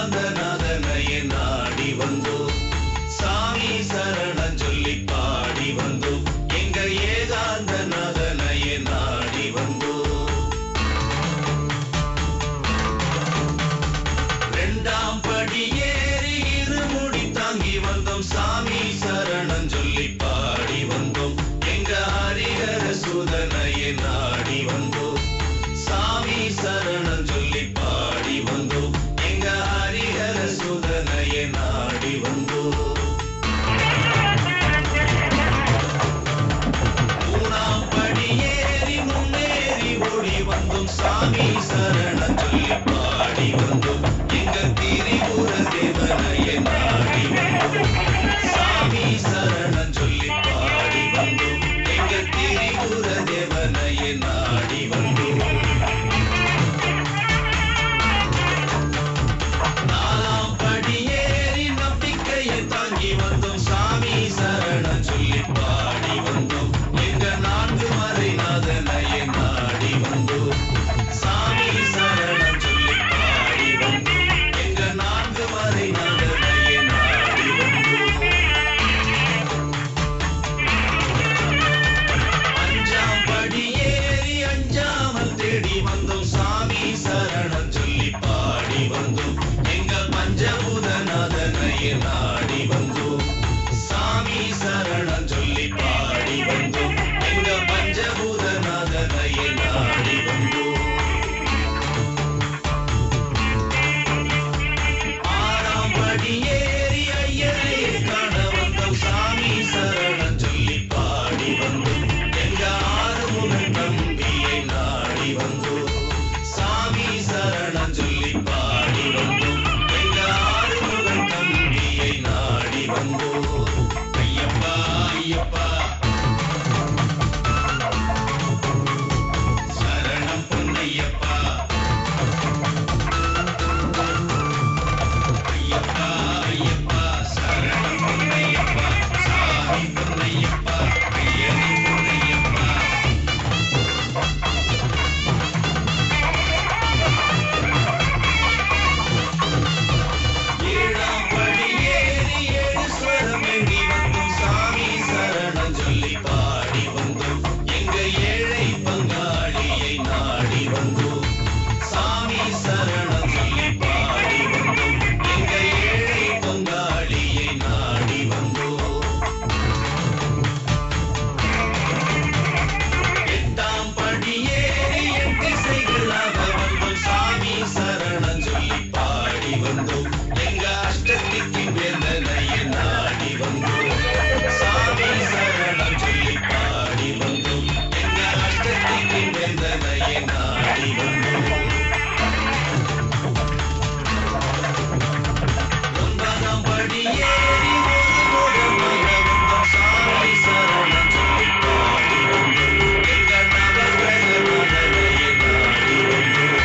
ஏகாந்த நாதனையே நாடி வந்தோம் சாமி சரணம் சொல்லி பாடி வந்தோம் எங்க ஏகாந்த நாதனையே நாடி வந்தோம் இரண்டாம் படி ஏறி இருமுடி தாங்கி வந்தோம் சாமி சரணம் சொல்லி பாடி வந்தோம் எங்க ஹரிஹர சுதனையே நாடி வந்தோம் சாமி சரணம் சொல்லி பாடி வந்தோம் எங்க ஹரிஹர சுதனையே நாடி வந்தோம் மூணாம் படி ஏறி முன்னேறி ஓடி வந்தோம் சாமி சரணம் சொல்லி பாடி வந்தோம் எங்க திரிபுர தேவனையே நாடி வந்தோம் சாமி சரணம் சொல்லி பாடி வந்தோம் எங்க திரிபுர தேவனையே நாடி வந்தோம் நாலாம் படி ஏறி நம்பிக்கையை தாங்கி வந்தோம் சாமி சரணம் சொல்லி பாடி வந்தோம் எங்க நான்கு மறைநாதனையே நாடி வந்தோம் சாமி சரணம் சொல்லி பாடி வந்தோம் எங்க நான்கு மறைநாதனையே நாடி வந்தோம் அஞ்சாம் படி ஏறி அஞ்சாமல் தேடி வந்தோம் சாமி சரணம் சொல்லி பாடி வந்தோம் எங்க பஞ்சபூதநாதனையே நாடி வந்தோம் சாமி சரணம் சொல்லி பாடி வந்தோம் எங்க பஞ்சபூதநாதனையே நாடி வந்தோம் ஆறாம் படி ஏறி ஐயரையே காண வந்தோம் சாமி சரணம் சொல்லி பாடி வந்தோம் எங்க ஆறுமுகன் தம்பியை நாடி வந்தோம் சாமி சரணம் சொல்லி பாடி வந்தோம் எங்க ஆறுமுகன் தம்பியை நாடி வந்தோம் ஐயப்பா ஐயப்பா சரணம் பொன்னையப்பா ஐயப்பா ஐயப்பா சரணம் பொன்னையப்பா சாமி பொன்னையப்பா ஐயனி பொன்னையப்பா ஏழாம் படி ஏறி ஏழு ஸ்வரம் எண்ணி வந்தோம் சாமி சரணம் சொல்லி பாடி வந்தோம் எங்க ஏழை பங்காளியை நாடி வந்தோம் சாமி சரணம் சொல்லி பாடி வந்தோம் எங்க ஏழை பங்காளியை நாடி வந்தோம் எட்டாம் படி ஏறி எட்டு திசைகளாக வந்தோம் சாமி சரணம் சொல்லி பாடி வந்தோம் எங்க அஷ்டத்திக்கு வேந்தனையை நாடி வந்தோம் சாமி சரணம் சொல்லி பாடி வந்தோம் எங்க அஷ்டத்திக்கு வேந்தனையை நாடி வந்தோம் ஒன்பதாம் படி ஏறி ஒரு வந்தோம் சாமி சரணம் சொல்லி பாடி வந்தோம் எங்க நவகிரகநாதனையை நாடி வந்தோம்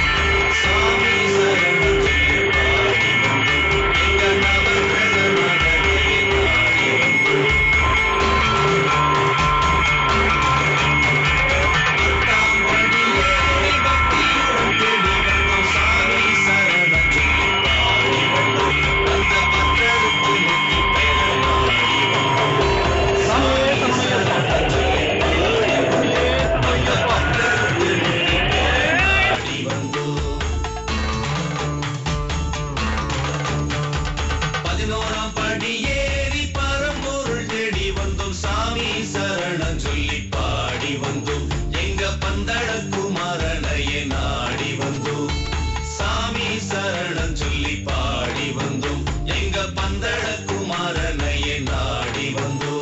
சாமி சரணம் சொல்லி பாடி வந்தோம் எங்க நவகிரகநாதனையை நாடி வந்தோம் பத்தாம் படி ஏறி பக்தியுடன் தேடி வந்தோம் சாமி சரணம் சொல்லி பாடி வந்தோம் அந்த பக்தருக்கு முக்தி பெற நாடி வந்தோம் சாமி சரணம் சொல்லி பாடி வந்தோம் அந்த பக்தருக்கு முக்தி பெற நாடி வந்தோம் பதினோராம் படி ஏறி பரம்பொருள் தேடி வந்தோம் சாமி சரணம் சொல்லி பாடி வந்தோம் எங்க பந்தள குமாரனையே நாடி வந்தோம் சாமி சரணம் சொல்லி பாடி வந்தோம் எங்க பந்தள குமாரனையே நாடி வந்தோம்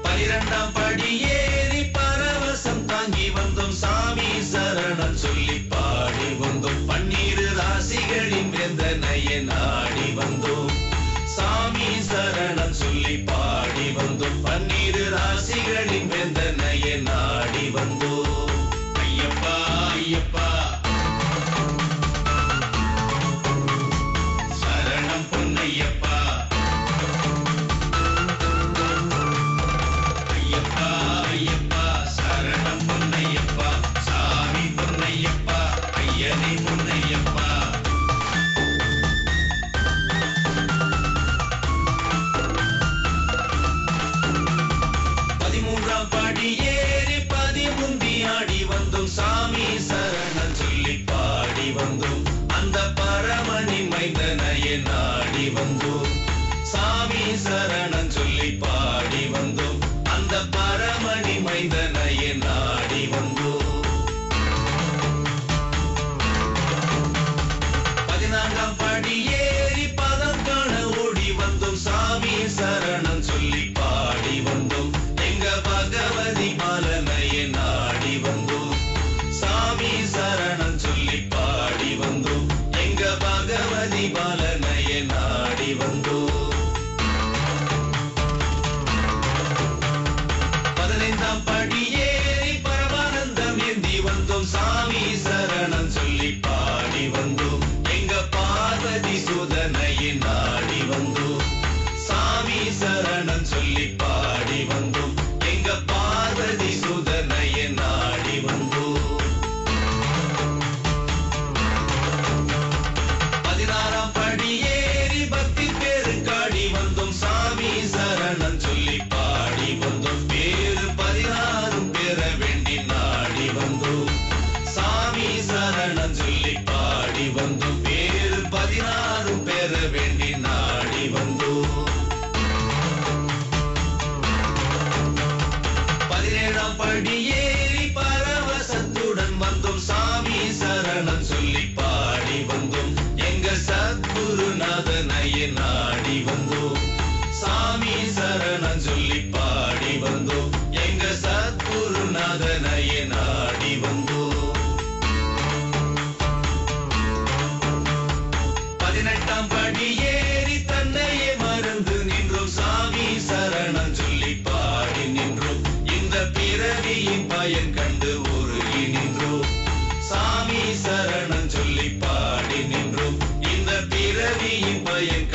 பனிரெண்டாம் படி ஏறி பரவசம் தாங்கி வந்தோம் சாமி சரணம் சொல்லி பாடி வந்தோம் பன்னீரு ராசிகளின் வேந்தனையே நாடி வந்தோம் சாமி சரணம் சொல்லி பாடி வந்தோம் பன்னீரு ராசிகளின் வேந்தனையே நாடி வந்தோம் ஐயப்பா ஐயப்பா சரணம் பொன்னையப்பா ஐயப்பா ஐயப்பா சரணம் பொன்னையப்பா சாமி பொன்னையப்பா பழனி பொன்னையப்பா. 13ஆம் படி ஏறி பதிமுந்தி ஆடி வந்தோம் சாமி சரணம் சொல்லி பாடி வந்தோம் அந்த பரமணி மைந்தனையே நாடி வந்தோம் சாமி சரணம் சொல்லி பாடி வந்தோம் அந்த பரமணி மைந்தனையே நாடி வந்தோம். 14ஆம் படி ஏறி பதம் காண ஓடி வந்தோம் சாமி சரணம் சொல்லி பாடி வந்தோம் எங்க பகவதி பாலனையே நாடி வந்தோம் சாமி சரணம் சொல்லி பாடி வந்தோம் எங்க பகவதி பாலனையே நாடி வந்தோம். 15ஆம் படி ஏறி பரமானந்தம் ஏந்தி வந்தோம் சாமி சரணம் சொல்லி பாடி வந்தோம் எங்க பார்வதி சுதனையே நாடி வந்தோம் சாமி சரணம் சொல்லி பாடி வந்தோம் எங்க பார்வதி சுதனையே நாடி வந்தோம். 16ஆம் படி ஏறி பக்தி பெருங்காடி வந்தோம் சாமி சரணம் சொல்லி பாடி வந்தோம் பேரு 16 பெற வேண்டி நாடி வந்தோம் சாமி சரணம் சொல்லி பாடி வந்தோம் பேரு 16 பெற வேண்டி நாடி வந்தோம். 17ஆம் படி ஏறி பரவசத்துடன் வந்தோம் சாமி சரணம் சொல்லி பாடி வந்தோம் எங்க சத்குருநாதனையே நாடி வந்தோம் சாமி சரணம் சொல்லி பாடி வந்தோம் எங்க சத்குருநாதனையே நாடி வந்தோம். 18ஆம் படி ஏறி தன்னையே மறந்து நின்றோம் சாமி சரணம் சொல்லி பாடி நின்றோம் இந்த பிறவியின் பயன் கண்டு உருகி நின்றோம் சாமி சரணம் சொல்லி பாடி நின்றோம் இந்த பிறவியின் பயன்